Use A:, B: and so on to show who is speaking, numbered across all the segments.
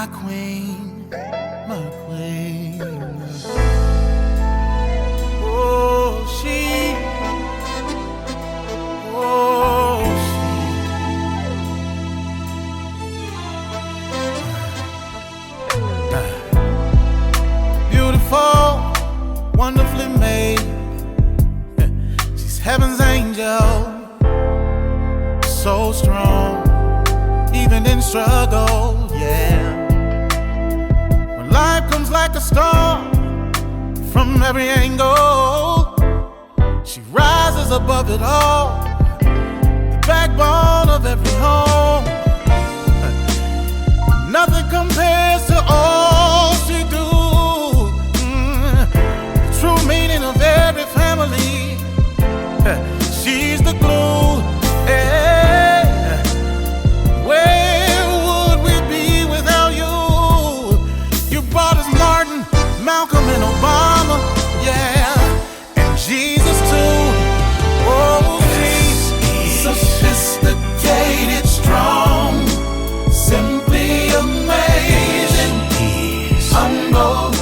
A: my queen, my queen. Oh, she, oh, she. Beautiful, wonderfully made. She's heaven's angel, so strong, even in struggle, yeah. When life comes like a storm from every angle, she rises above it all, the backbone of every home. Nothing compares to all she do. The true meaning of every family. She's the glue. Yeah. Where would we be without you? You brought us Martin, Malcolm, and Obama. Yeah, and Jesus too. Oh, she's sophisticated, strong, simply amazing, humble,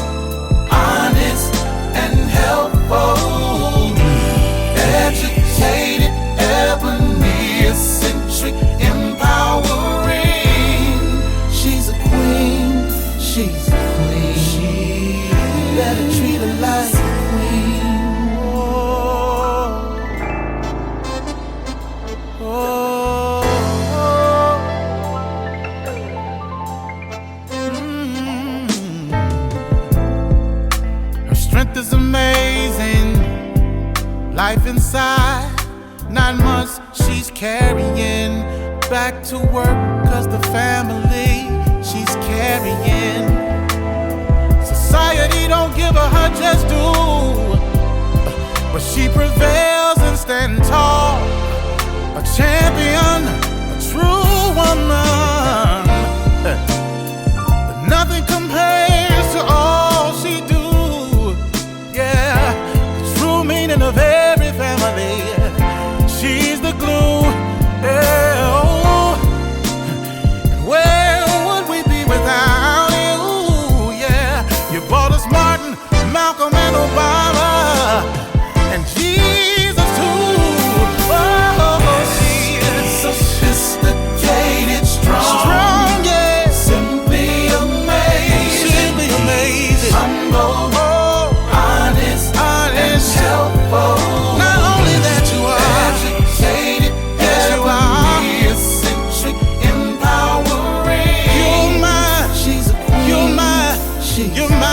A: honest, and helpful, educated, ebony, eccentric, empowering. She's a queen, she's a queen. You better treat her like a queen. Oh, oh, Her strength is amazing. Life inside, 9 months she's carrying back to work, 'cause the family she's carrying. Society don't give her just due, but she prevails and stands tall, a champion, a true woman. But nothing compares to all she do. Yeah, the true meaning of every family. She's the glue. Yeah, oh. Where would we be without you? Yeah, you brought us Martin, Malcolm, and Obama, and Jesus too. Oh, she is sophisticated, strong, yeah, simply amazing, humble, honest, and helpful. Not only that you are educated, yes you are, eccentric, empowering. You're mine, she's a queen. You're mine, you're my.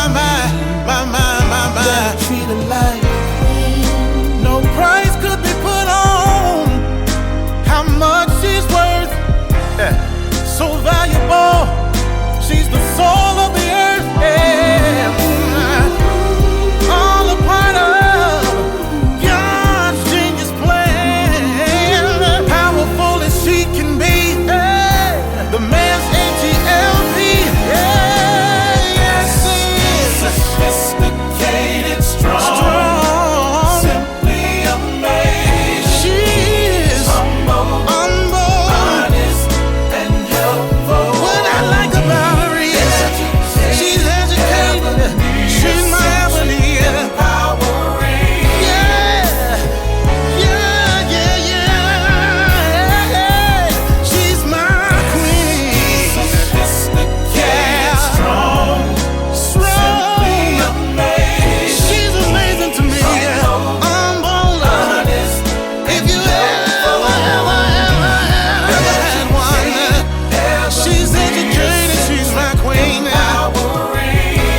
A: Treat her like queen. No price could be put on how much she's worth. So valuable, she's the soul of the earth. Yeah. All a part of God's genius plan. Powerful as she can be, the man's ATLP. Yes, sophisticated, strong, simply amazing. She is humble, honest, and helpful. What I like about her is she's educated. She's my ebony, empowering. Yeah. She's my queen. Sophisticated, strong, simply amazing. She's amazing to me. Humble, honest, if you ever had one. She's educated, she's my queen.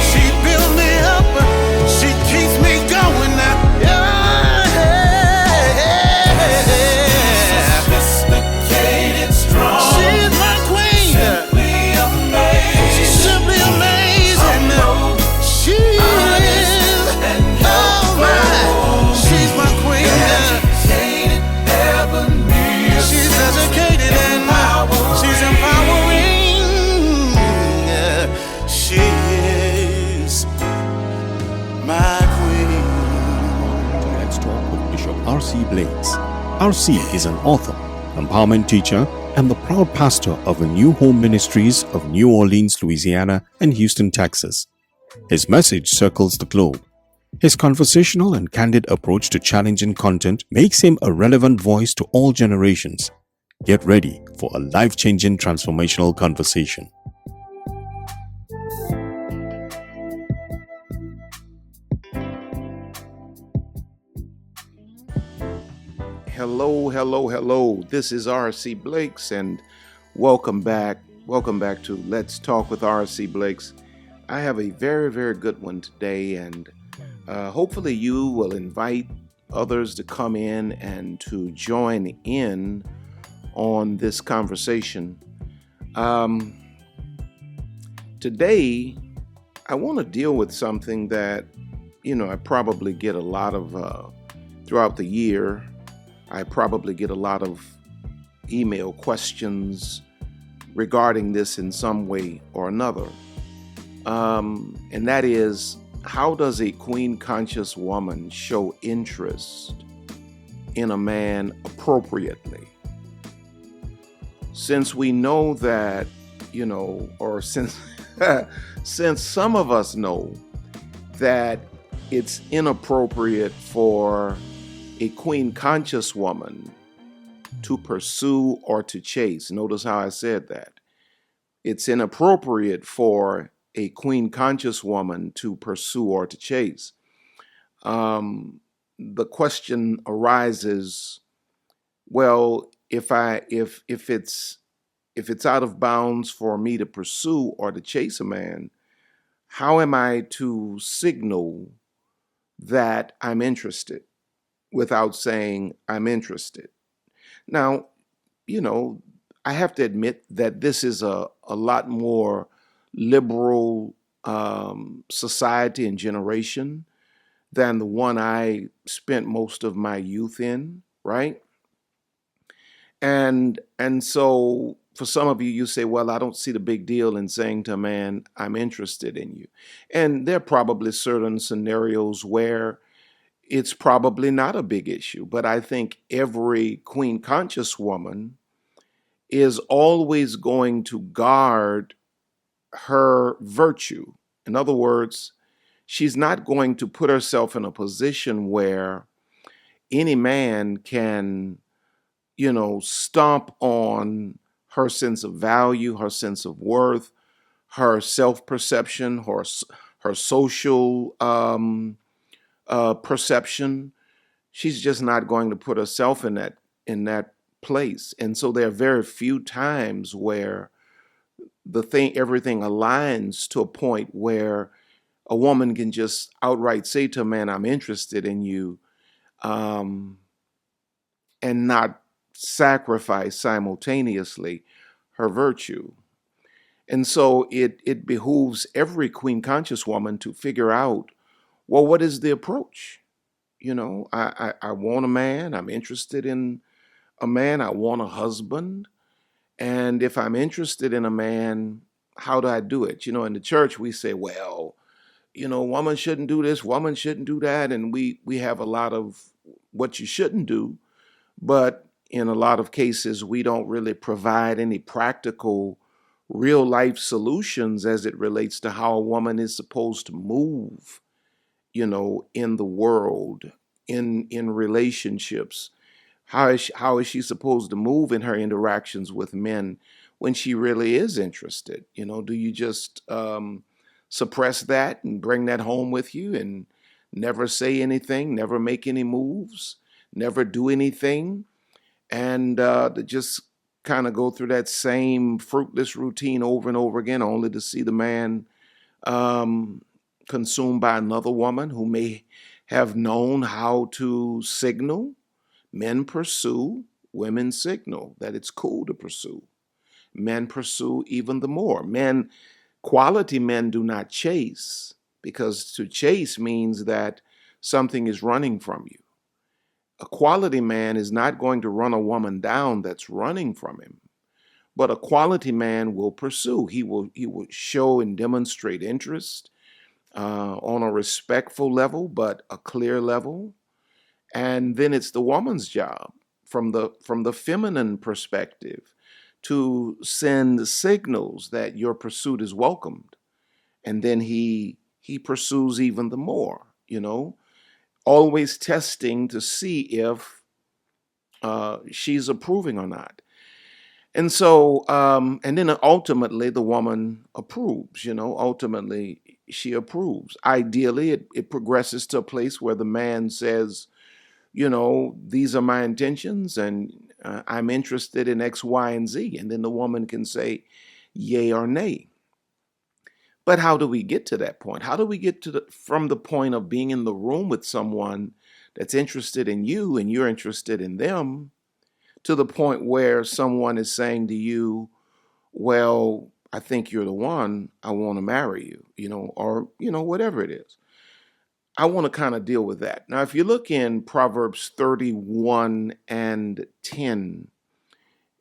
A: She builds me up, she keeps me going. Sophisticated, strong, she's my queen. Simply amazing, she's simply amazing. She is, oh my, she's my queen. Educated, ebony, she's educated and she's empowering. She is my queen.
B: Let's talk with Bishop R.C. Blakes. R.C. is an author, empowerment teacher, and the proud pastor of the New Home Ministries of New Orleans, Louisiana, and Houston, Texas. His message circles the globe. His conversational and candid approach to challenging content makes him a relevant voice to all generations. Get ready for a life-changing transformational conversation.
C: Hello. This is RC Blakes, and welcome back. Welcome back to Let's Talk with RC Blakes. I have a very good one today, and hopefully you will invite others to come in and to join in on this conversation. Today, I want to deal with something that, I probably get a lot of throughout the year. I probably get a lot of email questions regarding this in some way or another. And that is, how does a queen-conscious woman show interest in a man appropriately? Since we know that, or since since some of us know that it's inappropriate for a queen-conscious woman to pursue or to chase. Notice how I said that. It's inappropriate for a queen-conscious woman to pursue or to chase. The question arises, well, if it's out of bounds for me to pursue or to chase a man, how am I to signal that I'm interested without saying I'm interested? Now, I have to admit that this is a lot more liberal society and generation than the one I spent most of my youth in, right? And so for some of you, you say, well, I don't see the big deal in saying to a man, I'm interested in you. And there are probably certain scenarios where it's probably not a big issue, but I think every queen-conscious woman is always going to guard her virtue. In other words, she's not going to put herself in a position where any man can, stomp on her sense of value, her sense of worth, her self-perception, her social perception. She's just not going to put herself in that place. And so there are very few times where everything aligns to a point where a woman can just outright say to a man, I'm interested in you, and not sacrifice simultaneously her virtue. And so it behooves every queen conscious woman to figure out, well, what is the approach? I want a man, I'm interested in a man, I want a husband. And if I'm interested in a man, how do I do it? In the church, we say, well, woman shouldn't do this, woman shouldn't do that. And we have a lot of what you shouldn't do. But in a lot of cases, we don't really provide any practical, real life solutions as it relates to how a woman is supposed to move, in the world, in relationships. How is she supposed to move in her interactions with men when she really is interested? Do you just suppress that and bring that home with you and never say anything, never make any moves, never do anything, and to just kind of go through that same fruitless routine over and over again, only to see the man consumed by another woman who may have known how to signal? Men pursue, women signal that it's cool to pursue. Men pursue even the more. Quality men do not chase, because to chase means that something is running from you. A quality man is not going to run a woman down that's running from him, but a quality man will pursue. He will show and demonstrate interest on a respectful level, but a clear level. And then it's the woman's job from the feminine perspective to send signals that your pursuit is welcomed. And then he pursues even the more, always testing to see if she's approving or not. And so, and then ultimately the woman approves, ultimately she approves. Ideally, it progresses to a place where the man says, these are my intentions and I'm interested in X, Y, and Z. And then the woman can say yay or nay. But how do we get to that point? How do we get from the point of being in the room with someone that's interested in you and you're interested in them to the point where someone is saying to you, well, I think you're the one, I want to marry you, or, whatever it is. I want to kind of deal with that. Now, if you look in Proverbs 31 and 10,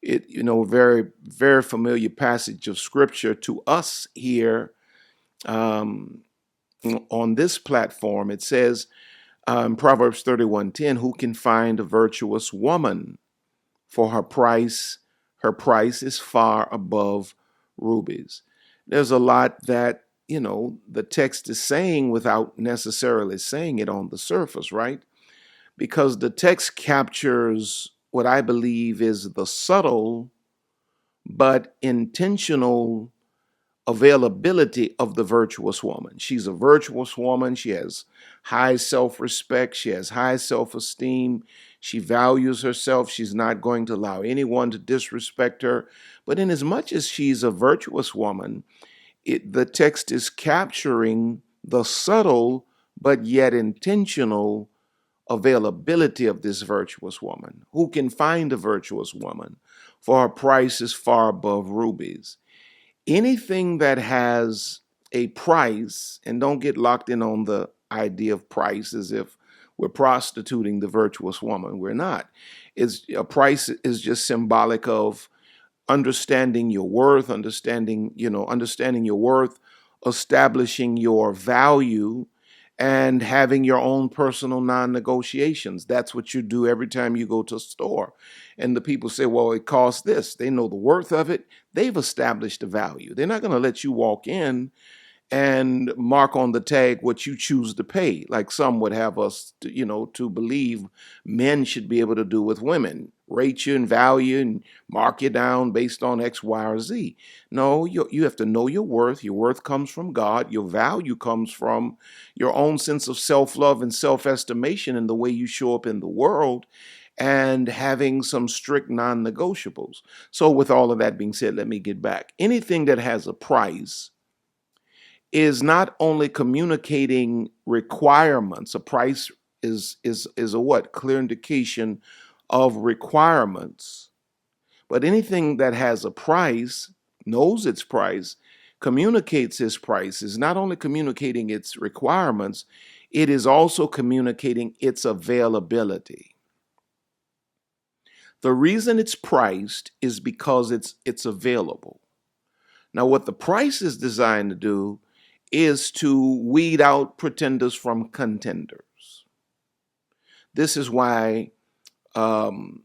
C: very, very familiar passage of scripture to us here on this platform. It says in Proverbs 31:10, who can find a virtuous woman? For her price is far above rubies. There's a lot that, the text is saying without necessarily saying it on the surface, right? Because the text captures what I believe is the subtle but intentional availability of the virtuous woman. She's a virtuous woman. She has high self-respect. She has high self-esteem. She values herself. She's not going to allow anyone to disrespect her. But in as much as she's a virtuous woman, the text is capturing the subtle but yet intentional availability of this virtuous woman. Who can find a virtuous woman? For her price is far above rubies. Anything that has a price, and don't get locked in on the idea of price as if we're prostituting the virtuous woman. We're not. A price is just symbolic of understanding your worth, understanding your worth, establishing your value, and having your own personal non-negotiations. That's what you do every time you go to a store. And the people say, well, it costs this. They know the worth of it. They've established a value. They're not going to let you walk in and mark on the tag what you choose to pay, like some would have us, to believe men should be able to do with women, rate you and value and mark you down based on X, Y, or Z. No, you have to know your worth. Your worth comes from God. Your value comes from your own sense of self-love and self-estimation and the way you show up in the world, and having some strict non-negotiables. So with all of that being said, let me get back. Anything that has a price is not only communicating requirements. A price is a what? Clear indication of requirements. But anything that has a price, knows its price, communicates its price, is not only communicating its requirements, it is also communicating its availability. The reason it's priced is because it's available. Now, what the price is designed to do is to weed out pretenders from contenders. This is why, Rolls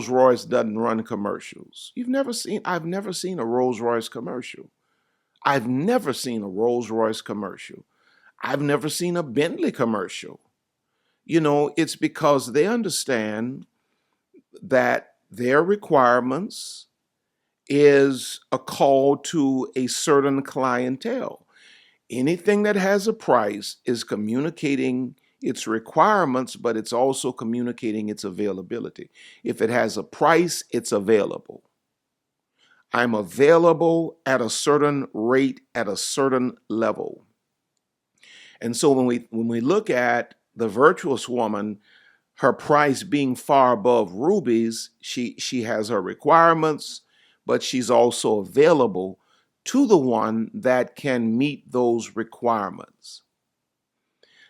C: Royce doesn't run commercials. I've never seen a Rolls Royce commercial. I've never seen a Rolls Royce commercial. I've never seen a Bentley commercial. It's because they understand that their requirements is a call to a certain clientele. Anything that has a price is communicating its requirements, but it's also communicating its availability. If it has a price, it's available. I'm available at a certain rate, at a certain level. And so when we look at the virtuous woman, her price being far above rubies, she has her requirements, but she's also available to the one that can meet those requirements.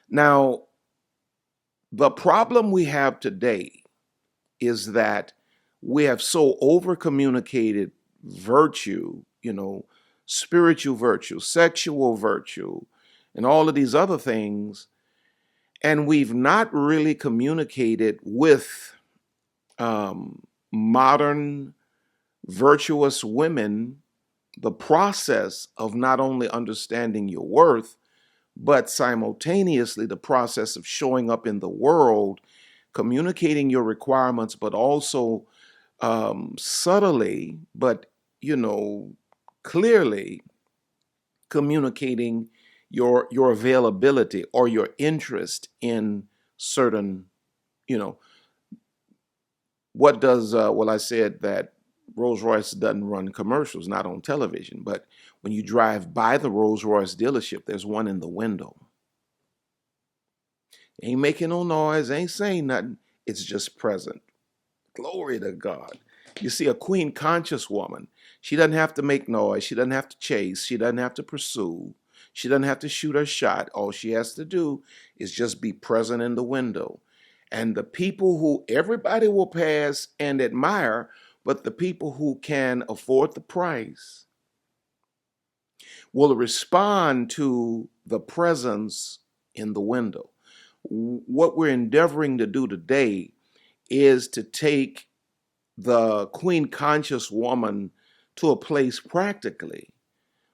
C: Now, the problem we have today is that we have so over-communicated virtue, spiritual virtue, sexual virtue, and all of these other things, and we've not really communicated with modern virtuous women the process of not only understanding your worth, but simultaneously the process of showing up in the world, communicating your requirements, but also subtly, but clearly communicating your availability or your interest in certain, you know, what does well, I said that Rolls Royce doesn't run commercials, not on television, but when you drive by the Rolls Royce dealership, there's one in the window. Ain't making no noise, ain't saying nothing. It's just present. Glory to God. You see, a queen conscious woman, she doesn't have to make noise. She doesn't have to chase. She doesn't have to pursue. She doesn't have to shoot her shot. All she has to do is just be present in the window. And the people who everybody will pass and admire, but the people who can afford the price will respond to the presence in the window. What we're endeavoring to do today is to take the queen conscious woman to a place practically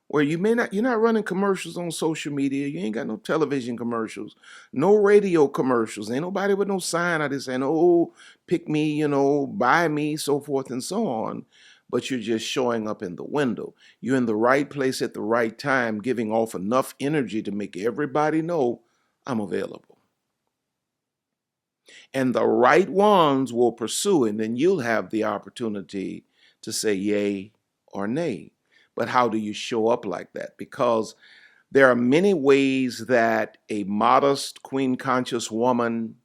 C: where you're not running commercials on social media. You ain't got no television commercials, no radio commercials. Ain't nobody with no sign out there saying, oh, pick me, buy me, so forth and so on. But you're just showing up in the window. You're in the right place at the right time, giving off enough energy to make everybody know I'm available. And the right ones will pursue, and then you'll have the opportunity to say yay or nay. But how do you show up like that? Because there are many ways that a modest, queen conscious woman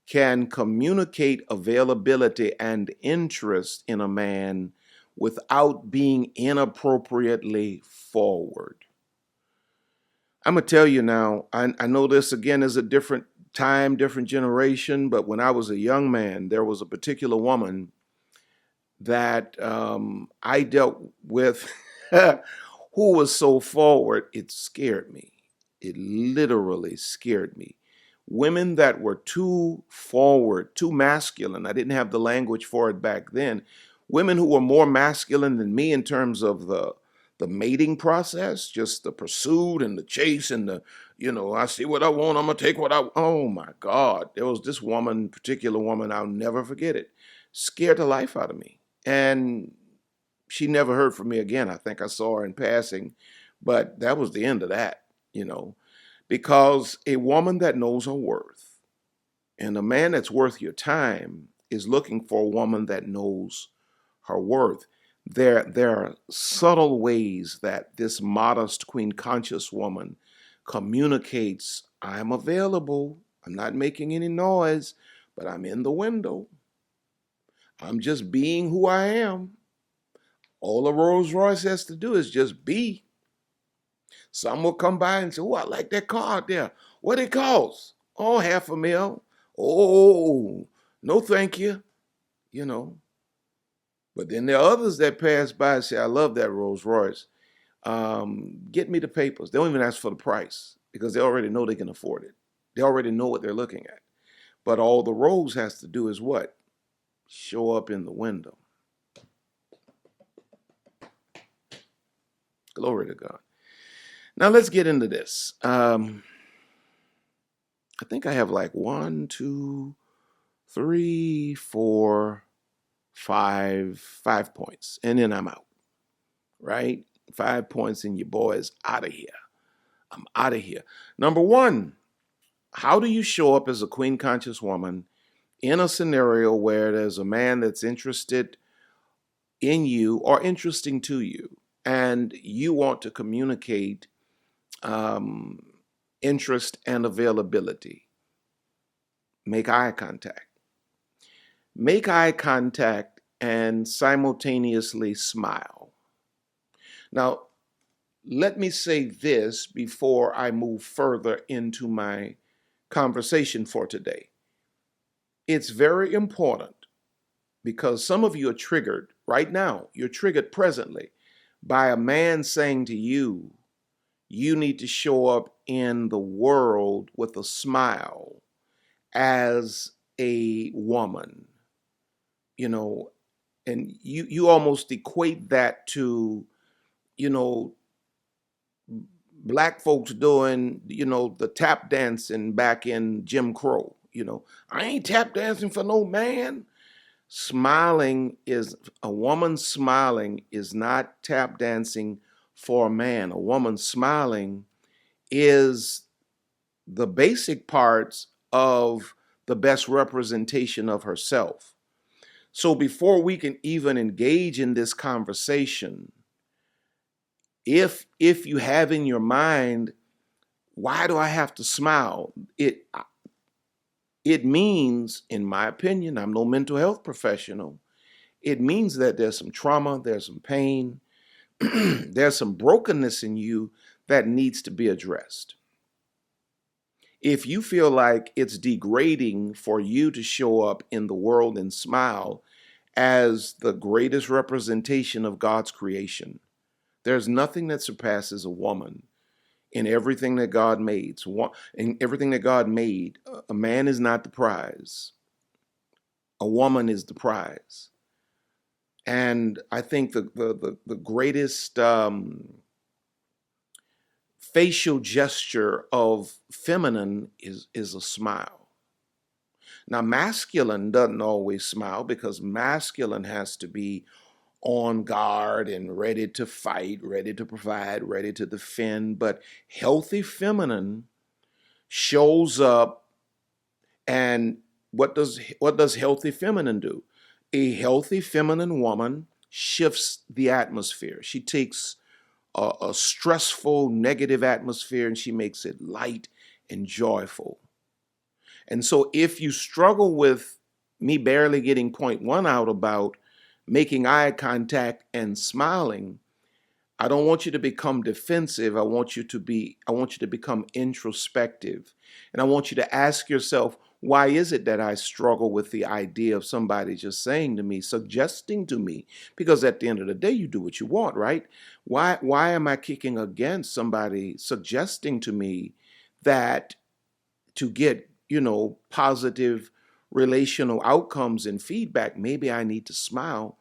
C: can communicate availability and interest in a man without being inappropriately forward. I'm going to tell you now, I know this again is a different time, different generation, but when I was a young man, there was a particular woman that I dealt with who was so forward, it scared me. It literally scared me. Women that were too forward, too masculine. I didn't have the language for it back then. Women who were more masculine than me in terms of the mating process, just the pursuit and the chase and the, I see what I want, I'm gonna take what I, oh my God. There was this woman, particular woman, I'll never forget it, scared the life out of me. And she never heard from me again. I think I saw her in passing, but that was the end of that, because a woman that knows her worth and a man that's worth your time is looking for a woman that knows her worth. There are subtle ways that this modest queen conscious woman communicates, I'm available, I'm not making any noise, but I'm in the window. I'm just being who I am. All a Rolls Royce has to do is just be. Some will come by and say, oh, I like that car out there. What it costs? Oh, $500,000. Oh, no thank you. But then there are others that pass by and say, I love that Rolls Royce. Get me the papers. They don't even ask for the price because they already know they can afford it. They already know what they're looking at. But all the Rolls has to do is what? Show up in the window. Glory to God. Now let's get into this. I think I have like 1, 2, 3, 4, 5 points, and then I'm out. Right? 5 points, and your boy is out of here. I'm out of here. Number one, how do you show up as a queen conscious woman in a scenario where there's a man that's interested in you or interesting to you, and you want to communicate interest and availability? Make eye contact. Make eye contact and simultaneously smile. Now, let me say this before I move further into my conversation for today. It's very important because some of you are triggered right now. You're triggered presently by a man saying to you, you need to show up in the world with a smile as a woman. And you almost equate that to, you know, black folks doing, the tap dancing back in Jim Crow. I ain't tap dancing for no man. Smiling is A woman smiling is not tap dancing for a man. A woman smiling is the basic parts of the best representation of herself. So before we can even engage in this conversation, if you have in your mind, why do I have to smile? It means, in my opinion, I'm no mental health professional, it means that there's some trauma, there's some pain, there's some brokenness in you that needs to be addressed. If you feel like it's degrading for you to show up in the world and smile as the greatest representation of God's creation, there's nothing that surpasses a woman in everything that God made. In everything that God made, a man is not the prize. A woman is the prize. And I think the greatest facial gesture of feminine is a smile. Now, masculine doesn't always smile because masculine has to be on guard and ready to fight, ready to provide, ready to defend. But healthy feminine shows up, and what does healthy feminine do? A healthy feminine woman shifts the atmosphere. She takes a stressful, negative atmosphere and she makes it light and joyful. And so if you struggle with me barely getting point one out about making eye contact and smiling, I don't want you to become defensive. I want you to become introspective. And I want you to ask yourself, why is it that I struggle with the idea of somebody just saying to me, suggesting to me? Because at the end of the day, you do what you want, right? Why am I kicking against somebody suggesting to me that to get, positive relational outcomes and feedback, maybe I need to smile?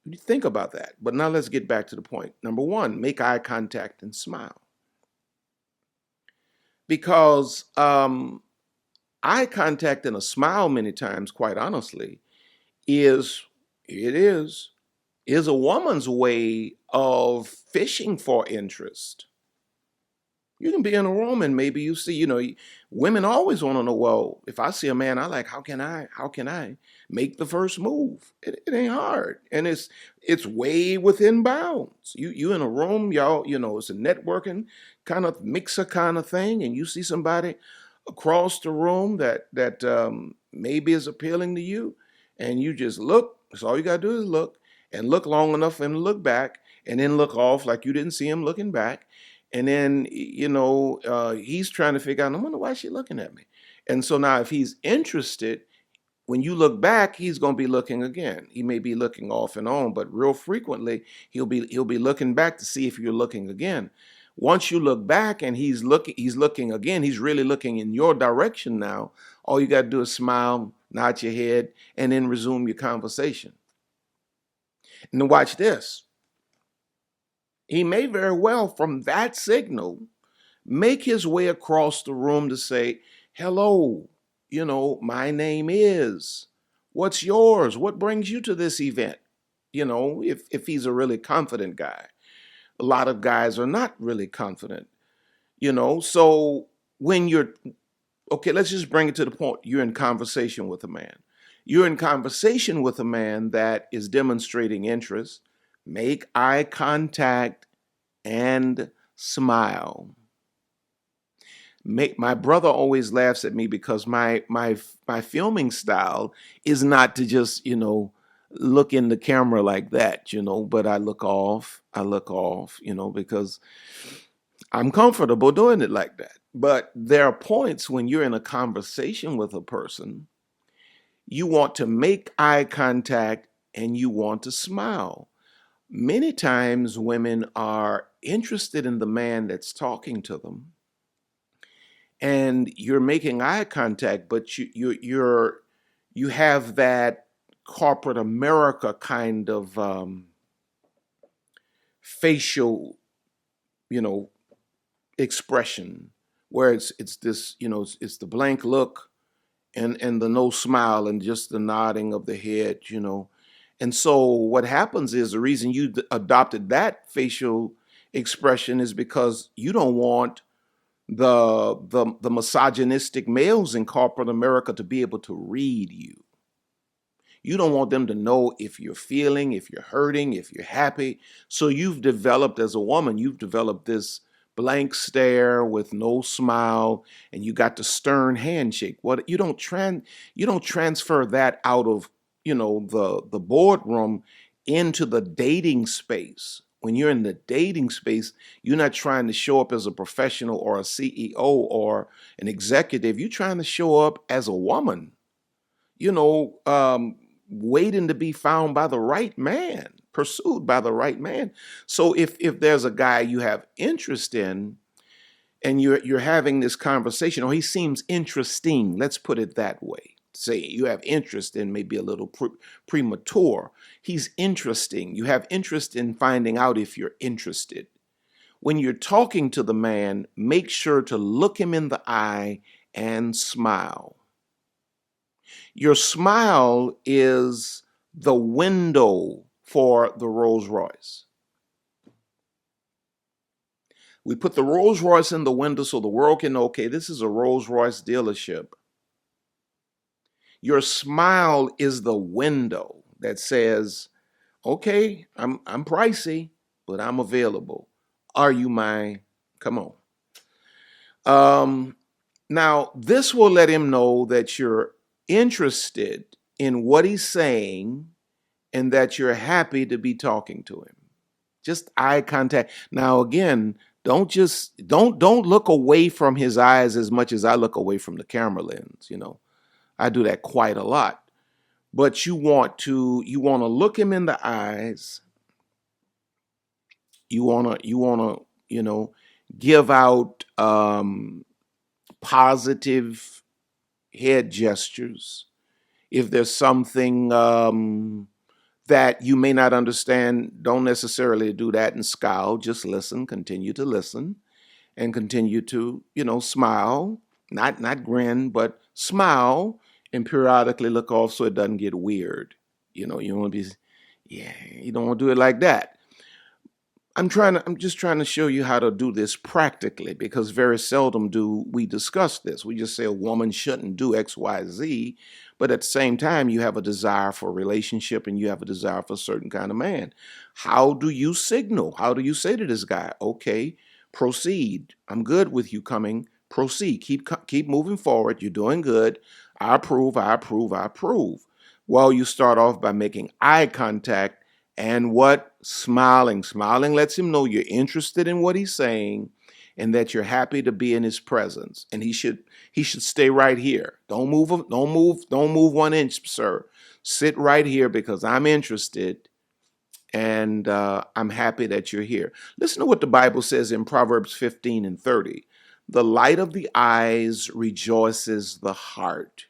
C: You think about that. But now let's get back to the point. Number one, make eye contact and smile. Because eye contact and a smile, many times, quite honestly, is a woman's way of fishing for interest. You can be in a room and maybe you see, women always want to know, well, if I see a man I like, how can I make the first move? It ain't hard. And it's way within bounds. You in a room, y'all, it's a networking kind of mixer kind of thing, and you see somebody across the room that maybe is appealing to you, and you just look. That's all you gotta do is look, and look long enough for him to look back, and then look off like you didn't see him looking back. And then, he's trying to figure out, I wonder why she's looking at me. And so now if he's interested, when you look back, he's going to be looking again. He may be looking off and on, but real frequently he'll be looking back to see if you're looking again. Once you look back and he's looking again, he's really looking in your direction now. All you got to do is smile, nod your head, and then resume your conversation. And then watch this. He may very well, from that signal, make his way across the room to say, hello, my name is, what's yours? What brings you to this event? If he's a really confident guy. A lot of guys are not really confident, so when okay, let's just bring it to the point. You're in conversation with a man. You're in conversation with a man that is demonstrating interest. Make eye contact and smile. My brother always laughs at me because my filming style is not to just, look in the camera like that, but I look off, because I'm comfortable doing it like that. But there are points when you're in a conversation with a person, you want to make eye contact and you want to smile. Many times women are interested in the man that's talking to them, and you're making eye contact, but you have that corporate America kind of facial, expression, where it's this, it's the blank look and the no smile and just the nodding of the head. And so what happens is the reason you adopted that facial expression is because you don't want the misogynistic males in corporate America to be able to read you. You don't want them to know if you're feeling, if you're hurting, if you're happy. So you've developed, as a woman, you've developed this blank stare with no smile, and you got the stern handshake. What you don't transfer that out of, the boardroom into the dating space. When you're in the dating space, you're not trying to show up as a professional or a CEO or an executive. You're trying to show up as a woman, you know, um, waiting to be found by the right man, pursued by the right man. So if there's a guy you have interest in, and you're having this conversation, or he seems interesting, let's put it that way. Say you have interest in, maybe a little premature. He's interesting. You have interest in finding out if you're interested. When you're talking to the man, make sure to look him in the eye and smile. Your smile is the window for the Rolls Royce. We put the Rolls Royce in the window so the world can know, okay, this is a Rolls Royce dealership. Your smile is the window that says, okay, I'm pricey, but I'm available. Are you my, come on. Now, this will let him know that you're interested in what he's saying and that you're happy to be talking to him. Just eye contact. Now, again, don't look away from his eyes as much as I look away from the camera lens. I do that quite a lot. But you want to look him in the eyes. You want to give out positive head gestures. If there's something that you may not understand, don't necessarily do that and scowl. Just listen, continue to listen, and continue to, smile, not grin, but smile, and periodically look off so it doesn't get weird. You don't want to be, you don't want to do it like that. I'm just trying to show you how to do this practically, because very seldom do we discuss this. We just say a woman shouldn't do X, Y, Z, but at the same time, you have a desire for a relationship and you have a desire for a certain kind of man. How do you signal? How do you say to this guy, okay, proceed. I'm good with you coming. Proceed. Keep moving forward. You're doing good. I approve, I approve, I approve. Well, you start off by making eye contact and what? Smiling. Smiling lets him know you're interested in what he's saying and that you're happy to be in his presence. And he should stay right here. Don't move 1 inch, sir. Sit right here because I'm interested and I'm happy that you're here. Listen to what the Bible says in Proverbs 15:30. The light of the eyes rejoices the heart.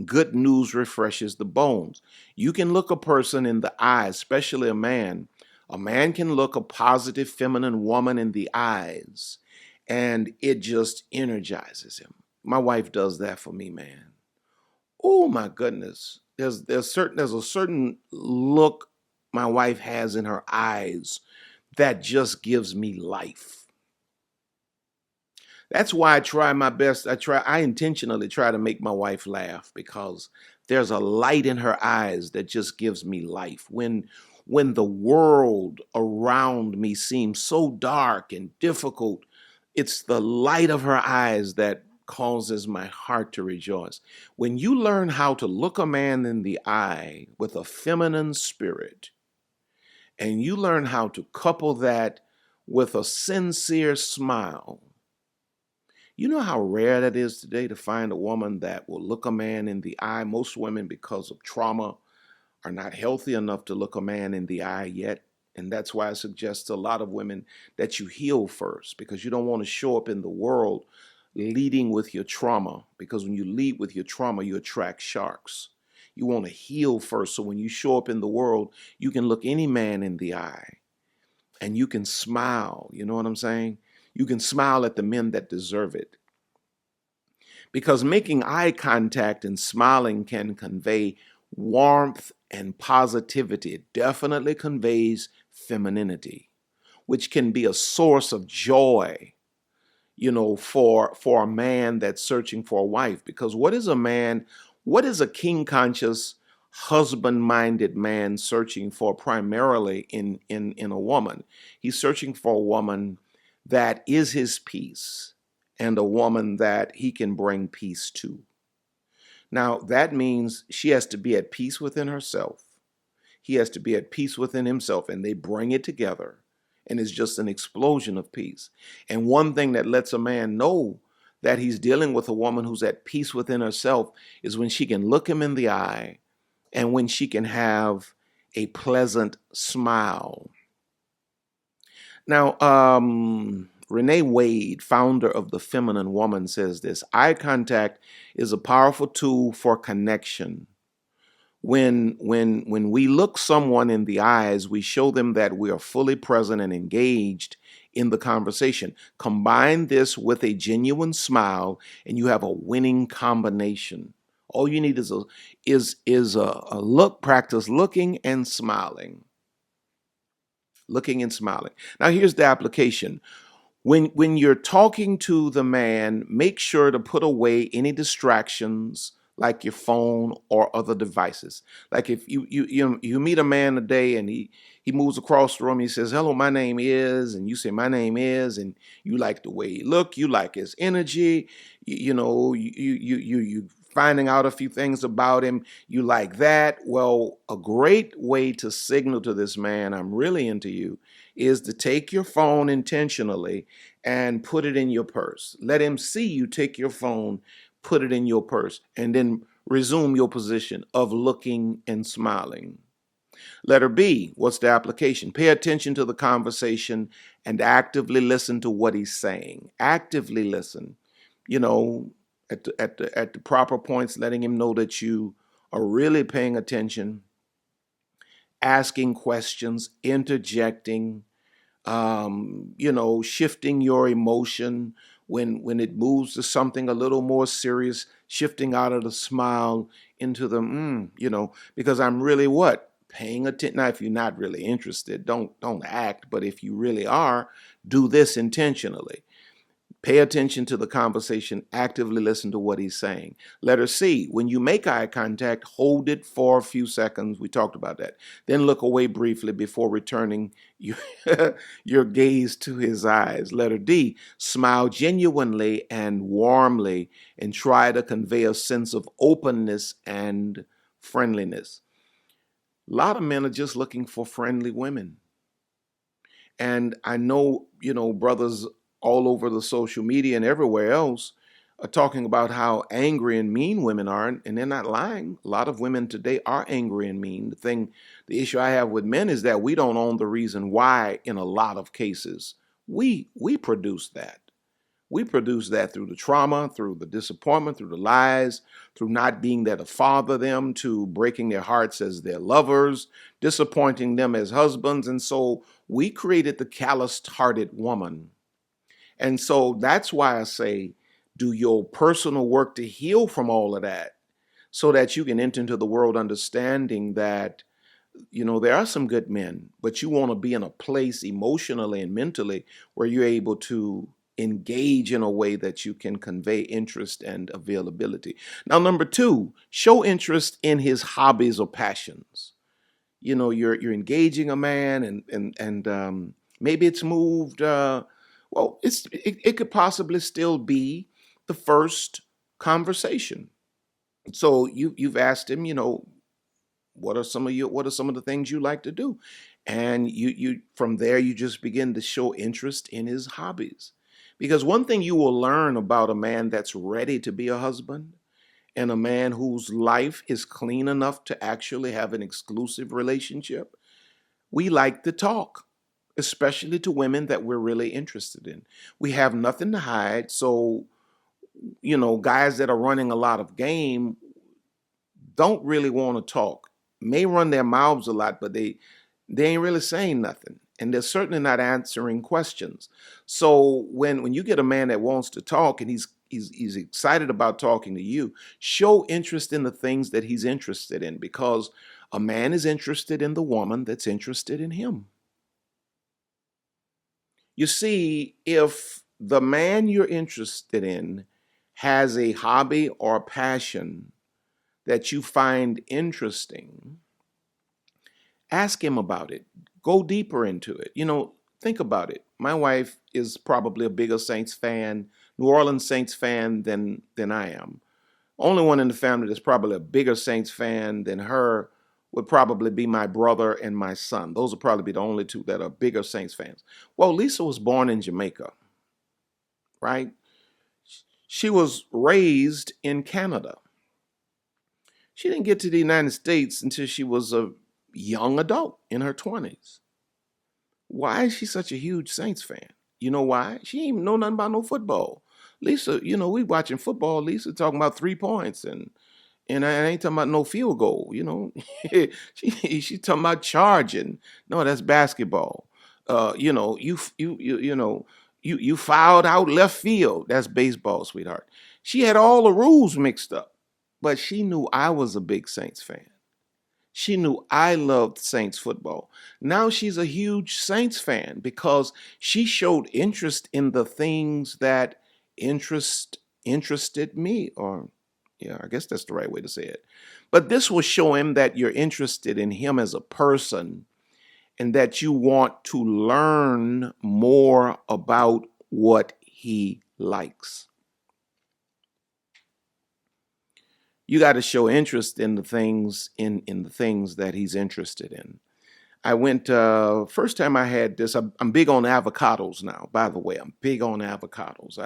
C: Good news refreshes the bones. You can look a person in the eye, especially a man. A man can look a positive feminine woman in the eyes, and it just energizes him. My wife does that for me, man. Oh my goodness. There's a certain look my wife has in her eyes that just gives me life. That's why I try my best. I intentionally try to make my wife laugh because there's a light in her eyes that just gives me life. When the world around me seems so dark and difficult, it's the light of her eyes that causes my heart to rejoice. When you learn how to look a man in the eye with a feminine spirit, and you learn how to couple that with a sincere smile, you know how rare that is today to find a woman that will look a man in the eye. Most women, because of trauma, are not healthy enough to look a man in the eye yet. And that's why I suggest to a lot of women that you heal first, because you don't want to show up in the world leading with your trauma, because when you lead with your trauma, you attract sharks. You want to heal first. So when you show up in the world, you can look any man in the eye and you can smile. You know what I'm saying? You can smile at the men that deserve it. Because making eye contact and smiling can convey warmth and positivity. It definitely conveys femininity, which can be a source of joy, for a man that's searching for a wife. Because what is a king conscious, husband-minded man searching for primarily in a woman? He's searching for a woman that is his peace and a woman that he can bring peace to. Now, that means she has to be at peace within herself. He has to be at peace within himself, and they bring it together, and it's just an explosion of peace. And one thing that lets a man know that he's dealing with a woman who's at peace within herself is when she can look him in the eye and when she can have a pleasant smile. Now, Renee Wade, founder of The Feminine Woman, says this: eye contact is a powerful tool for connection. When we look someone in the eyes, we show them that we are fully present and engaged in the conversation. Combine this with a genuine smile, and you have a winning combination. All you need is a look. Practice looking and smiling. Looking and smiling. Now, here's the application. When you're talking to the man, make sure to put away any distractions like your phone or other devices. Like if you meet a man today and he moves across the room, he says, "Hello, my name is," and you say, "My name is," and you like the way he look, you like his energy, you finding out a few things about him, you like that. Well, a great way to signal to this man, "I'm really into you," is to take your phone intentionally and put it in your purse. Let him see you take your phone, put it in your purse, and then resume your position of looking and smiling. Letter B, what's the application? Pay attention to the conversation and actively listen to what he's saying. Actively listen, at the proper points, letting him know that you are really paying attention, asking questions, interjecting, shifting your emotion when it moves to something a little more serious, shifting out of the smile into the, because I'm really what? Paying attention. Now, if you're not really interested, don't act. But if you really are, do this intentionally. Pay attention to the conversation, actively listen to what he's saying. Letter C, when you make eye contact, hold it for a few seconds. We talked about that. Then look away briefly before returning your gaze to his eyes. Letter D, smile genuinely and warmly and try to convey a sense of openness and friendliness. A lot of men are just looking for friendly women. And I know, brothers all over the social media and everywhere else are talking about how angry and mean women are, and they're not lying. A lot of women today are angry and mean. The issue I have with men is that we don't own the reason why in a lot of cases. We produce that. We produce that through the trauma, through the disappointment, through the lies, through not being there to father them, to breaking their hearts as their lovers, disappointing them as husbands. And so we created the calloused-hearted woman. And so that's why I say, do your personal work to heal from all of that so that you can enter into the world understanding that, there are some good men, but you want to be in a place emotionally and mentally where you're able to engage in a way that you can convey interest and availability. Now, number 2, show interest in his hobbies or passions. You're engaging a man and maybe it's moved. It could possibly still be the first conversation. So you've asked him, what are some of the things you like to do, and you from there you just begin to show interest in his hobbies, because one thing you will learn about a man that's ready to be a husband and a man whose life is clean enough to actually have an exclusive relationship, we like to talk, especially to women that we're really interested in. We have nothing to hide. So, guys that are running a lot of game, don't really want to talk, may run their mouths a lot, but they ain't really saying nothing. And they're certainly not answering questions. So when you get a man that wants to talk and he's excited about talking to you, show interest in the things that he's interested in, because a man is interested in the woman that's interested in him. You see, if the man you're interested in has a hobby or passion that you find interesting, ask him about it. Go deeper into it. Think about it. My wife is probably a bigger Saints fan, New Orleans Saints fan than I am. Only one in the family that's probably a bigger Saints fan than her would probably be my brother and my son. Those would probably be the only two that are bigger Saints fans. Well, Lisa was born in Jamaica, right? She was raised in Canada. She didn't get to the United States until she was a young adult in her 20s. Why is she such a huge Saints fan? You know why? She ain't even know nothing about no football. Lisa, we watching football. Lisa talking about 3 points and I ain't talking about no field goal. She talking about charging. No, that's basketball. You fouled out left field. That's baseball, sweetheart. She had all the rules mixed up, but she knew I was a big Saints fan. She knew I loved Saints football. Now she's a huge Saints fan because she showed interest in the things that interested me, or yeah, I guess that's the right way to say it. But this will show him that you're interested in him as a person and that you want to learn more about what he likes. You got to show interest in the things in the things that he's interested in. I went first time I had this. I'm big on avocados now. By the way, I'm big on avocados.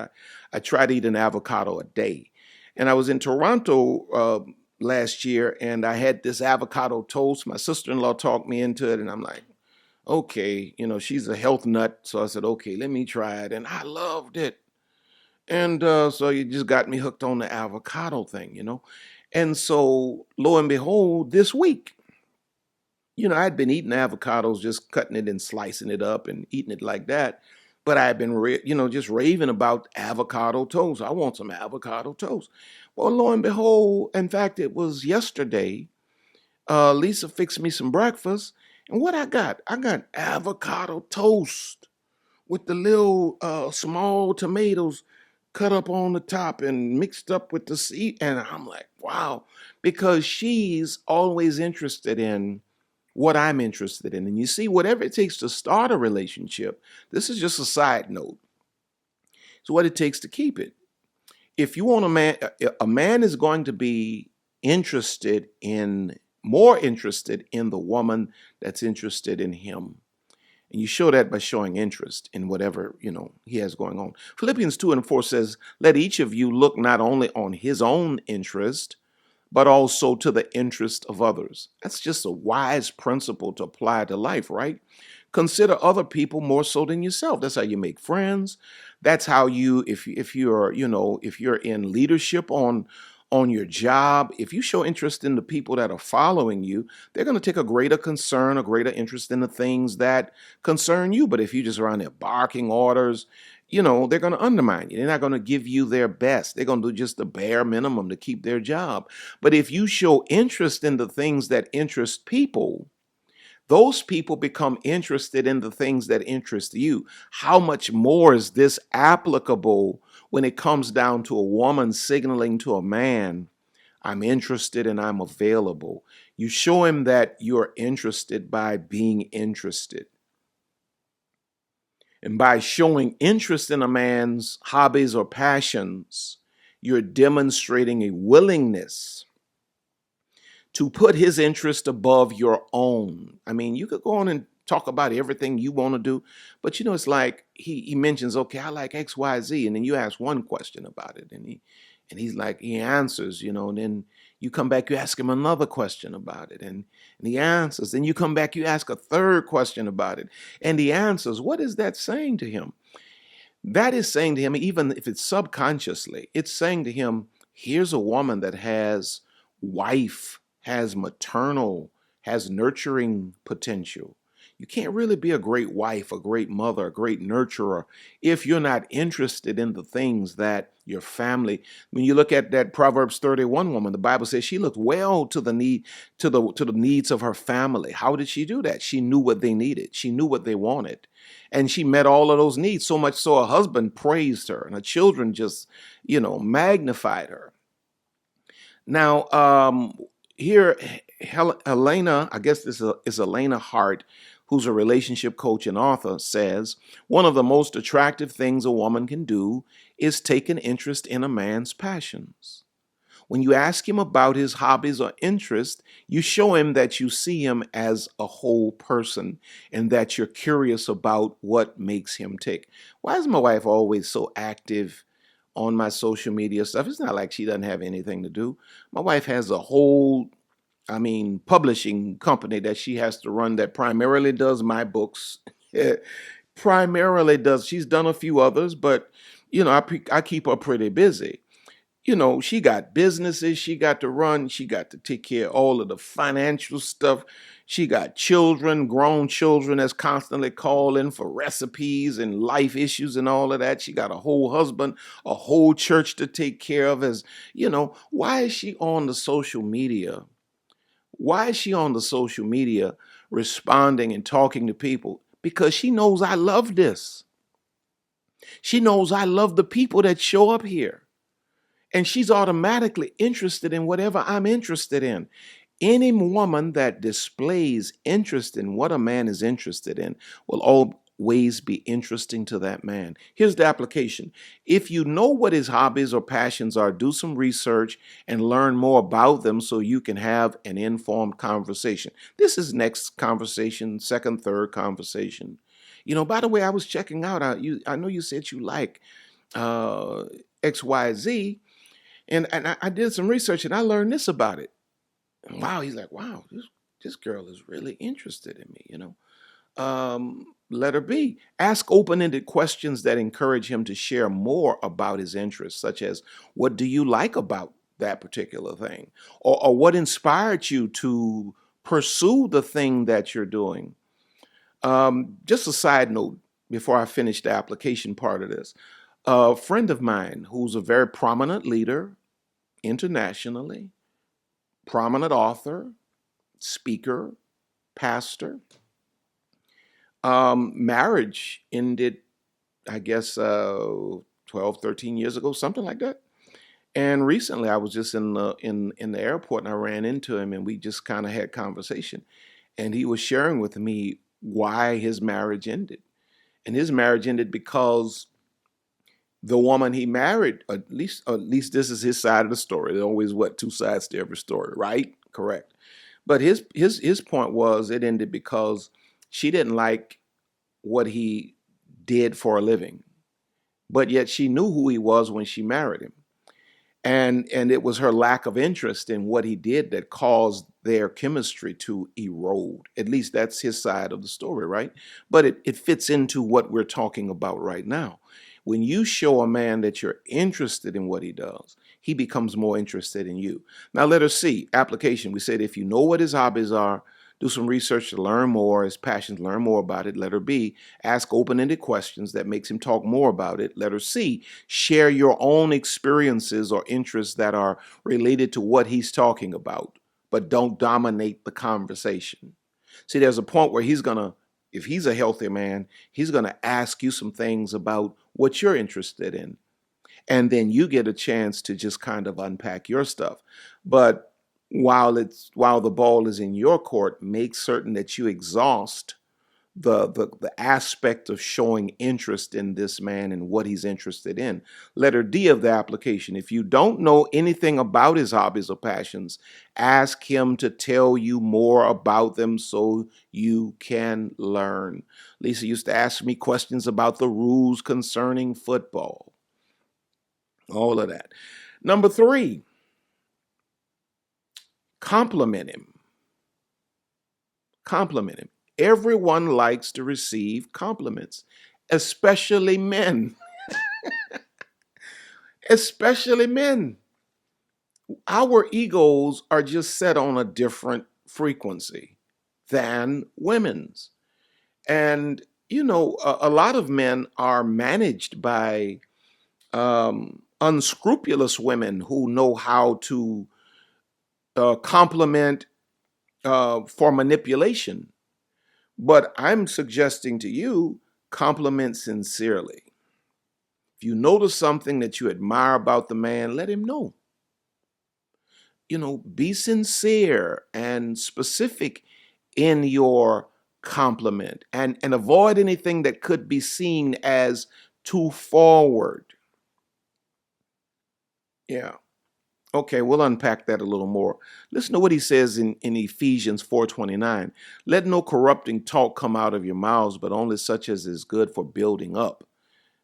C: I try to eat an avocado a day, and I was in Toronto last year, and I had this avocado toast. My sister-in-law talked me into it, and I'm like, okay, she's a health nut, so I said, okay, let me try it, and I loved it. And so you just got me hooked on the avocado thing. And so lo and behold, this week, I'd been eating avocados, just cutting it and slicing it up and eating it like that. But I've been, just raving about avocado toast. I want some avocado toast. Well, lo and behold, in fact, it was yesterday, Lisa fixed me some breakfast. And what I got avocado toast with the little small tomatoes cut up on the top and mixed up with the seed. And I'm like, wow, because she's always interested in what I'm interested in. And you see, whatever it takes to start a relationship, this is just a side note. It's what it takes to keep it. If you want a man is going to be more interested in the woman that's interested in him. And you show that by showing interest in whatever, he has going on. Philippians 2:4 says, let each of you look not only on his own interest, but also to the interest of others. That's just a wise principle to apply to life, right? Consider other people more so than yourself. That's how you make friends. That's how you, if you're in leadership on your job, if you show interest in the people that are following you, they're going to take a greater concern, a greater interest in the things that concern you. But if you just around there barking orders, they're going to undermine you. They're not going to give you their best. They're going to do just the bare minimum to keep their job. But if you show interest in the things that interest people, those people become interested in the things that interest you. How much more is this applicable when it comes down to a woman signaling to a man, I'm interested and I'm available? You show him that you're interested by being interested. And by showing interest in a man's hobbies or passions, you're demonstrating a willingness to put his interest above your own. I mean, you could go on and talk about everything you want to do, but it's like he mentions, okay, I like X, Y, Z, and then you ask one question about it, and he's like, he answers, and then you come back, you ask him another question about it, and he answers. Then you come back, you ask a third question about it, and he answers. What is that saying to him? That is saying to him, even if it's subconsciously, it's saying to him, here's a woman that has wife has maternal, has nurturing potential. You can't really be a great wife, a great mother, a great nurturer if you're not interested in the things that your family. When you look at that Proverbs 31 woman, the Bible says she looked well to the needs of her family. How did she do that? She knew what they needed. She knew what they wanted. And she met all of those needs, so much so her husband praised her and her children just, magnified her. Now, here, Helena, I guess this is Elena Hart, who's a relationship coach and author, says one of the most attractive things a woman can do is take an interest in a man's passions. When you ask him about his hobbies or interests, you show him that you see him as a whole person and that you're curious about what makes him tick. Why is my wife always so active on my social media stuff? It's not like she doesn't have anything to do. My wife has a whole, publishing company that she has to run that primarily does my books. Primarily does, she's done a few others, but I keep her pretty busy. She got businesses she got to run. She got to take care of all of the financial stuff. She got children, grown children that's constantly calling for recipes and life issues and all of that. She got a whole husband, a whole church to take care of. Why is she on the social media? Why is she on the social media responding and talking to people? Because she knows I love this. She knows I love the people that show up here. And she's automatically interested in whatever I'm interested in. Any woman that displays interest in what a man is interested in will always be interesting to that man. Here's the application. If you know what his hobbies or passions are, do some research and learn more about them so you can have an informed conversation. This is next conversation, second, third conversation. By the way, I was checking out, I know you said you like XYZ. And I did some research and I learned this about it. And wow, he's like, wow, this girl is really interested in me, Letter B, ask open-ended questions that encourage him to share more about his interests, such as, what do you like about that particular thing? Or what inspired you to pursue the thing that you're doing? Just a side note before I finish the application part of this. A friend of mine who's a very prominent leader internationally, prominent author, speaker, pastor, marriage ended, I guess, 12, 13 years ago, something like that. And recently I was just in the airport and I ran into him and we just kind of had conversation. And he was sharing with me why his marriage ended. And his marriage ended because the woman he married, at least this is his side of the story. There's always two sides to every story, right? Correct. But his point was it ended because she didn't like what he did for a living, but yet she knew who he was when she married him. And it was her lack of interest in what he did that caused their chemistry to erode. At least that's his side of the story, right? But it fits into what we're talking about right now. When you show a man that you're interested in what he does, he becomes more interested in you. Now, letter C, application. We said if you know what his hobbies are, do some research to learn more, his passions, learn more about it. Letter B, ask open-ended questions that makes him talk more about it. Letter C, share your own experiences or interests that are related to what he's talking about, but don't dominate the conversation. See, there's a point where if he's a healthy man, he's going to ask you some things about what you're interested in. And then you get a chance to just kind of unpack your stuff. But while the ball is in your court, make certain that you exhaust the aspect of showing interest in this man and what he's interested in. Letter D of the application. If you don't know anything about his hobbies or passions, ask him to tell you more about them so you can learn. Lisa used to ask me questions about the rules concerning football. All of that. Number 3, compliment him. Compliment him. Everyone likes to receive compliments, especially men. Especially men. Our egos are just set on a different frequency than women's. And, a lot of men are managed by unscrupulous women who know how to compliment for manipulation. But I'm suggesting to you, compliment sincerely. If you notice something that you admire about the man, let him know. Be sincere and specific in your compliment, and avoid anything that could be seen as too forward. Yeah. Okay, we'll unpack that a little more. Listen to what he says in Ephesians 4:29. Let no corrupting talk come out of your mouths, but only such as is good for building up.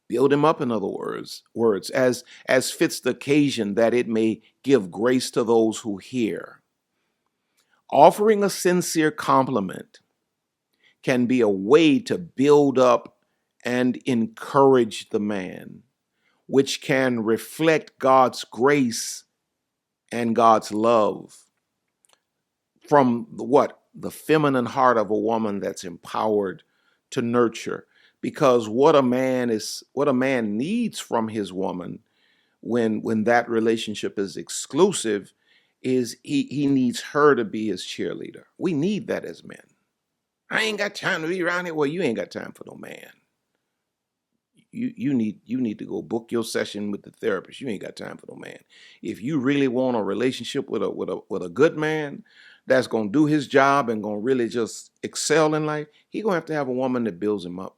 C: Build him up, in other words, as fits the occasion, that it may give grace to those who hear. Offering a sincere compliment can be a way to build up and encourage the man, which can reflect God's grace and God's love from the feminine heart of a woman that's empowered to nurture. Because what a man needs from his woman when that relationship is exclusive is he needs her to be his cheerleader. We need that as men. I ain't got time to be around here. Well, you ain't got time for no man. You need to go book your session with the therapist. You ain't got time for no man. If you really want a relationship with a good man that's gonna do his job and gonna really just excel in life, he gonna have a woman that builds him up.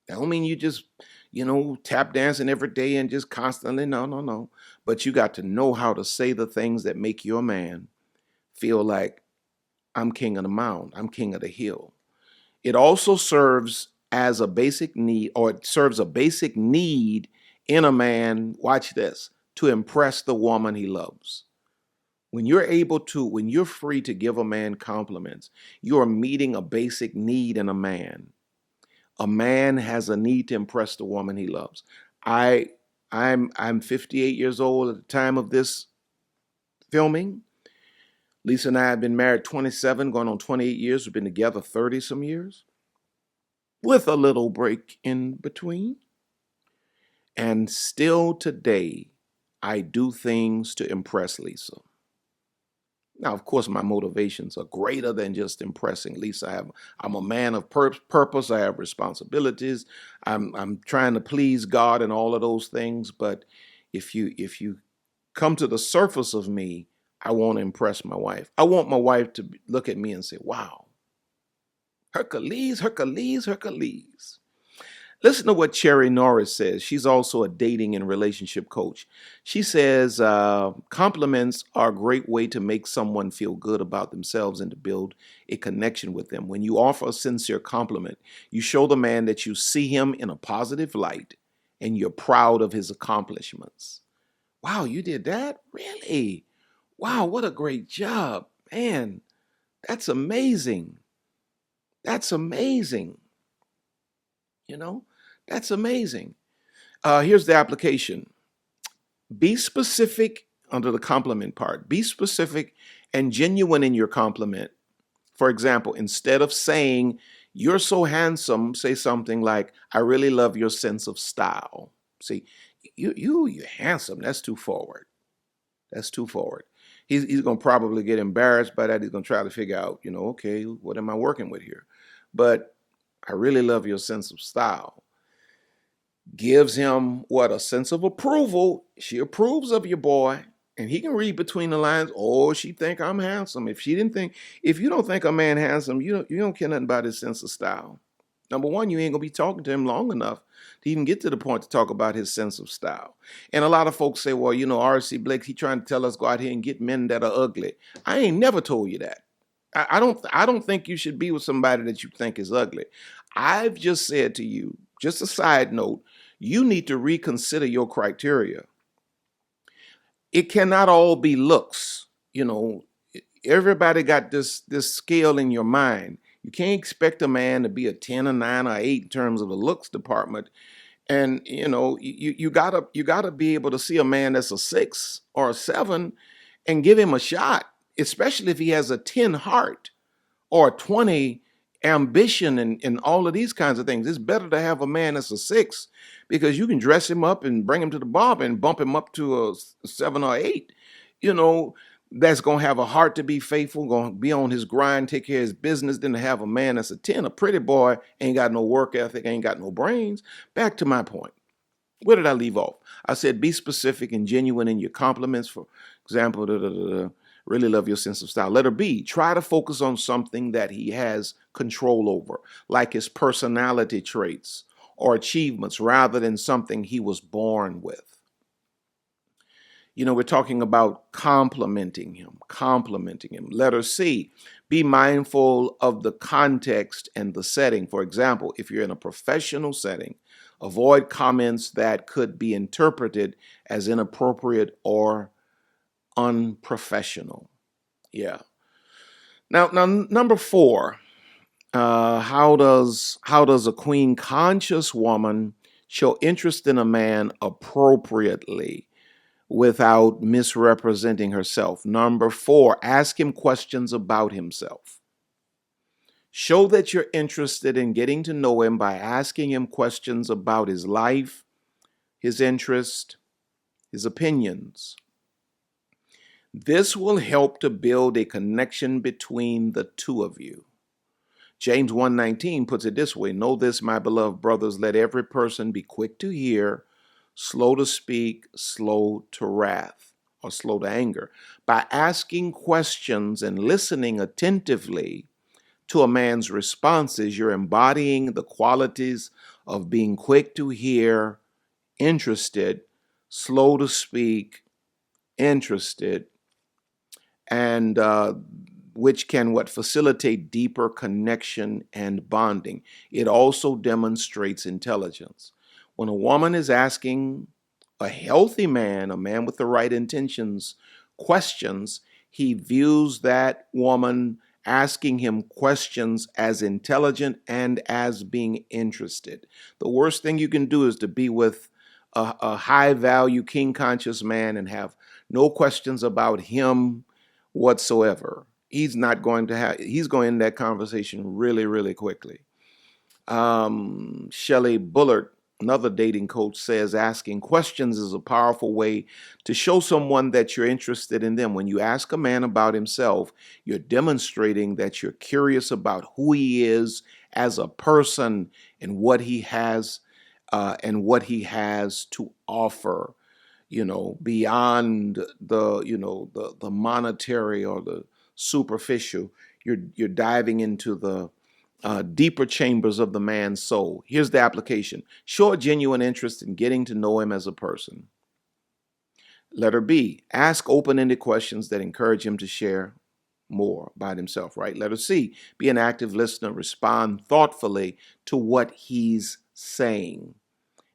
C: That don't mean you just tap dancing every day and just constantly. No. But you got to know how to say the things that make your man feel like, I'm king of the mound, I'm king of the hill. It also serves as a basic need, or it serves a basic need in a man, watch this, to impress the woman he loves. When you're free to give a man compliments, you're meeting a basic need in a man. A man has a need to impress the woman he loves. I'm 58 years old at the time of this filming. Lisa and I have been married 27, going on 28 years. We've been together 30 some years, with a little break in between. And still today, I do things to impress Lisa. Now, of course, my motivations are greater than just impressing Lisa. I'm a man of purpose. I have responsibilities. I'm trying to please God and all of those things. But if you come to the surface of me, I want to impress my wife. I want my wife to look at me and say, "Wow, Hercules, Hercules, Hercules." Listen to what Cherry Norris says. She's also a dating and relationship coach. She says, compliments are a great way to make someone feel good about themselves and to build a connection with them. When you offer a sincere compliment, you show the man that you see him in a positive light and you're proud of his accomplishments. Wow, you did that? Really? Wow, what a great job. Man, that's amazing. That's amazing. That's amazing. Here's the application. Be specific under the compliment part. Be specific and genuine in your compliment. For example, instead of saying, "You're so handsome," say something like, "I really love your sense of style." See, you're handsome. That's too forward. That's too forward. He's going to probably get embarrassed by that. He's going to try to figure out, okay, what am I working with here? But I really love your sense of style. Gives him a sense of approval. She approves of your boy, and he can read between the lines. Oh, she think I'm handsome. If you don't think a man handsome, you don't care nothing about his sense of style. Number one, you ain't gonna be talking to him long enough to even get to the point to talk about his sense of style. And a lot of folks say, well, R.C. Blakes, he trying to tell us go out here and get men that are ugly. I ain't never told you that. I don't think you should be with somebody that you think is ugly. I've just said to you, just a side note, you need to reconsider your criteria. It cannot all be looks. Everybody got this scale in your mind. You can't expect a man to be a 10, a 9, or 8 in terms of the looks department And you gotta be able to see a man that's a 6 or a 7 and give him a shot, especially if he has a 10 heart or a 20 ambition and all of these kinds of things. It's better to have a man that's a 6 because you can dress him up and bring him to the barber and bump him up to a 7 or 8, you know, that's going to have a heart to be faithful, going to be on his grind, take care of his business, than to have a man that's a 10, a pretty boy, ain't got no work ethic, ain't got no brains. Back to my point. Where did I leave off? I said be specific and genuine in your compliments. For example, really love your sense of style. Letter B, try to focus on something that he has control over, like his personality traits or achievements, rather than something he was born with. We're talking about complimenting him. Letter C, be mindful of the context and the setting. For example, if you're in a professional setting, avoid comments that could be interpreted as inappropriate or unprofessional. Yeah. Now, number 4, how does a queen conscious woman show interest in a man appropriately without misrepresenting herself? Number 4, ask him questions about himself. Show that you're interested in getting to know him by asking him questions about his life, his interest, his opinions. This will help to build a connection between the two of you. James 1:19 puts it this way: know this, my beloved brothers, let every person be quick to hear, slow to speak, slow to wrath, or slow to anger. By asking questions and listening attentively to a man's responses, you're embodying the qualities of being quick to hear, interested, slow to speak, interested, and which can facilitate deeper connection and bonding. It also demonstrates intelligence. When a woman is asking a healthy man, a man with the right intentions, questions, he views that woman asking him questions as intelligent and as being interested. The worst thing you can do is to be with a high value, king conscious man and have no questions about him whatsoever. He's going to end that conversation really, really quickly. Shelley Bullard, another dating coach, says asking questions is a powerful way to show someone that you're interested in them. When you ask a man about himself, you're demonstrating that you're curious about who he is as a person and what he has to offer, beyond the monetary or the superficial. You're diving into the deeper chambers of the man's soul. Here's the application. Show a genuine interest in getting to know him as a person. Letter B, ask open-ended questions that encourage him to share more about himself, right? Letter C, be an active listener. Respond thoughtfully to what he's saying.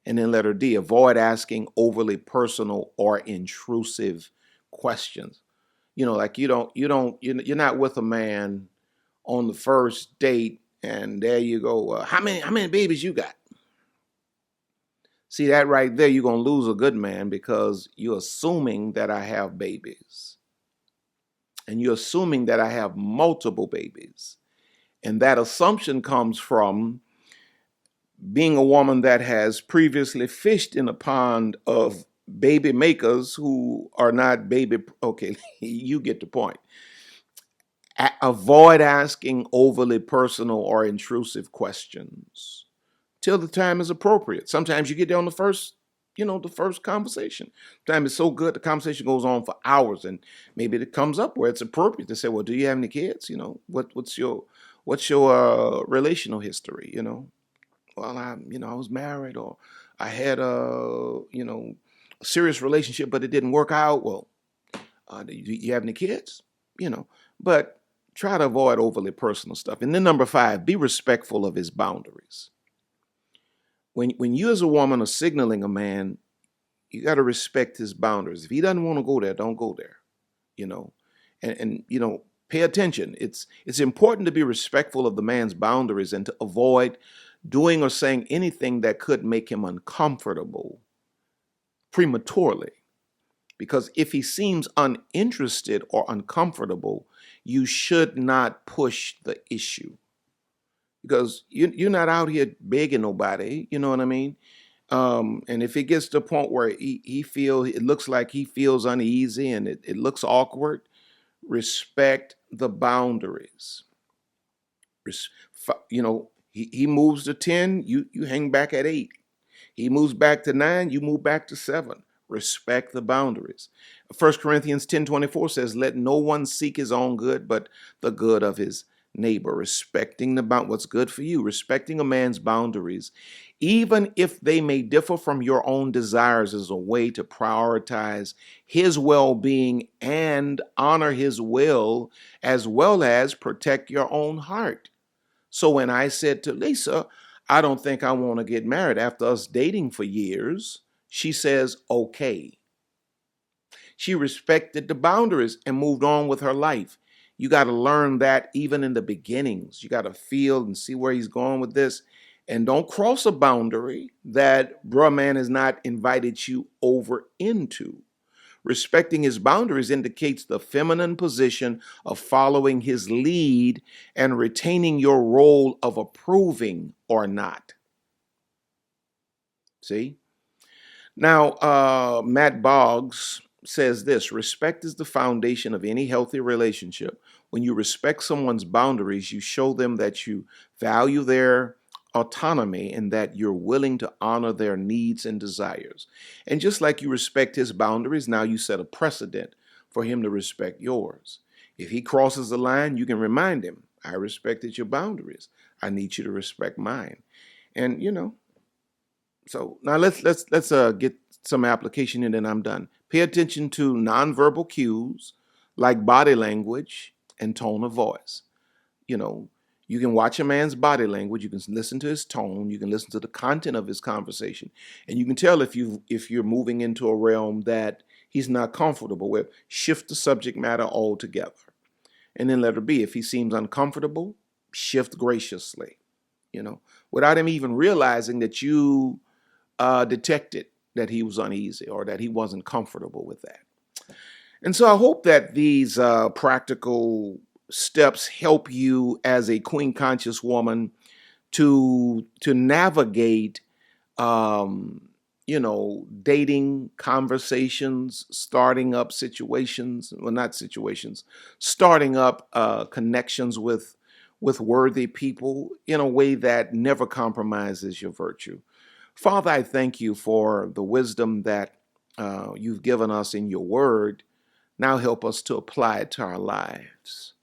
C: And then letter D, avoid asking overly personal or intrusive questions. Like you're not with a man on the first date and there you go, how many babies you got? See that right there, you're going to lose a good man because you're assuming that I have babies. And you're assuming that I have multiple babies. And that assumption comes from being a woman that has previously fished in a pond of baby makers who are not baby. Okay, you get the point. Avoid asking overly personal or intrusive questions till the time is appropriate. Sometimes you get there on the first conversation. Sometimes it's so good, the conversation goes on for hours, and maybe it comes up where it's appropriate to say, well, do you have any kids? What's your relational history? Well, I was married, or I had a serious relationship, but it didn't work out. Well, do you have any kids? But try to avoid overly personal stuff. And then number 5, be respectful of his boundaries. When you as a woman are signaling a man, you got to respect his boundaries. If he doesn't want to go there, don't go there. And pay attention. It's important to be respectful of the man's boundaries and to avoid doing or saying anything that could make him uncomfortable prematurely. Because if he seems uninterested or uncomfortable, you should not push the issue. Because you're not out here begging nobody, you know what I mean? And if it gets to the point where it looks like he feels uneasy and it looks awkward, respect the boundaries. He moves to 10, you hang back at 8. He moves back to 9, you move back to 7. Respect the boundaries. 1 Corinthians 10:24 says, let no one seek his own good, but the good of his neighbor. Respecting what's good for you, respecting a man's boundaries, even if they may differ from your own desires, is a way to prioritize his well-being and honor his will, as well as protect your own heart. So when I said to Lisa, I don't think I want to get married after us dating for years, she says, okay. She respected the boundaries and moved on with her life. You got to learn that even in the beginnings. You got to feel and see where he's going with this. And don't cross a boundary that bruh man has not invited you over into. Respecting his boundaries indicates the feminine position of following his lead and retaining your role of approving or not. See? Now, Matt Boggs says this: respect is the foundation of any healthy relationship. When you respect someone's boundaries, you show them that you value their autonomy and that you're willing to honor their needs and desires. And just like you respect his boundaries, now you set a precedent for him to respect yours. If he crosses the line, you can remind him, I respected your boundaries. I need you to respect mine. And so now let's get some application and then I'm done. Pay attention to nonverbal cues like body language and tone of voice. You can watch a man's body language, you can listen to his tone, you can listen to the content of his conversation, and you can tell if you're moving into a realm that he's not comfortable with. Shift the subject matter altogether. And then letter B, if he seems uncomfortable, shift graciously, without him even realizing that you detected that he was uneasy or that he wasn't comfortable with that. And so I hope that these practical steps help you as a queen conscious woman to navigate dating conversations, starting up connections with worthy people in a way that never compromises your virtue. Father, I thank you for the wisdom that you've given us in your word. Now help us to apply it to our lives.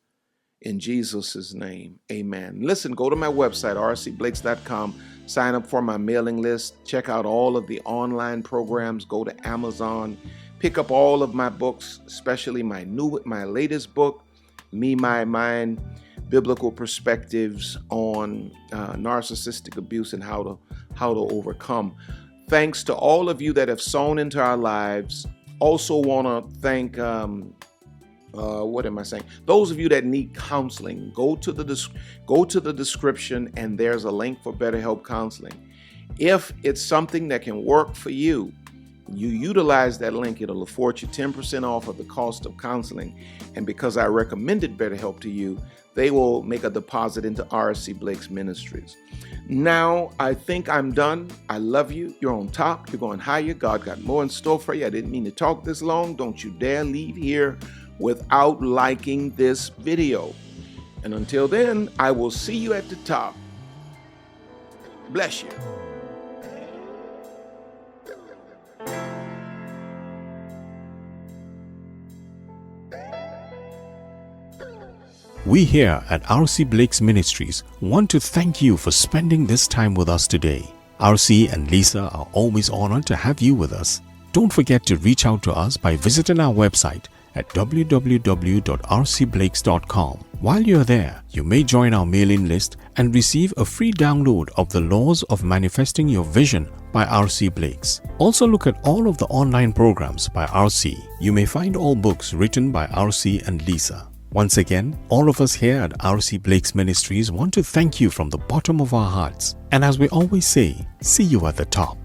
C: In Jesus' name, amen. Listen, go to my website, rcblakes.com. Sign up for my mailing list. Check out all of the online programs. Go to Amazon. Pick up all of my books, especially my latest book, Me, My Mind, Biblical Perspectives on Narcissistic Abuse and how to overcome. Thanks to all of you that have sown into our lives. Also want to thank those of you that need counseling. Go to the description and there's a link for BetterHelp Counseling. If it's something that can work for you, you utilize that link, it'll afford you 10% off of the cost of counseling. And because I recommended BetterHelp to you, they will make a deposit into RC Blake's Ministries. Now, I think I'm done. I love you. You're on top. You're going higher. God got more in store for you. I didn't mean to talk this long. Don't you dare leave here without liking this video. And until then, I will see you at the top. Bless you.
B: We here at RC Blake's Ministries want to thank you for spending this time with us today. RC and Lisa are always honored to have you with us. Don't forget to reach out to us by visiting our website at www.rcblakes.com. While you're there, you may join our mailing list and receive a free download of The Laws of Manifesting Your Vision by RC Blakes. Also look at all of the online programs by RC. You may find all books written by RC and Lisa. Once again, all of us here at RC Blakes Ministries want to thank you from the bottom of our hearts. And as we always say, see you at the top.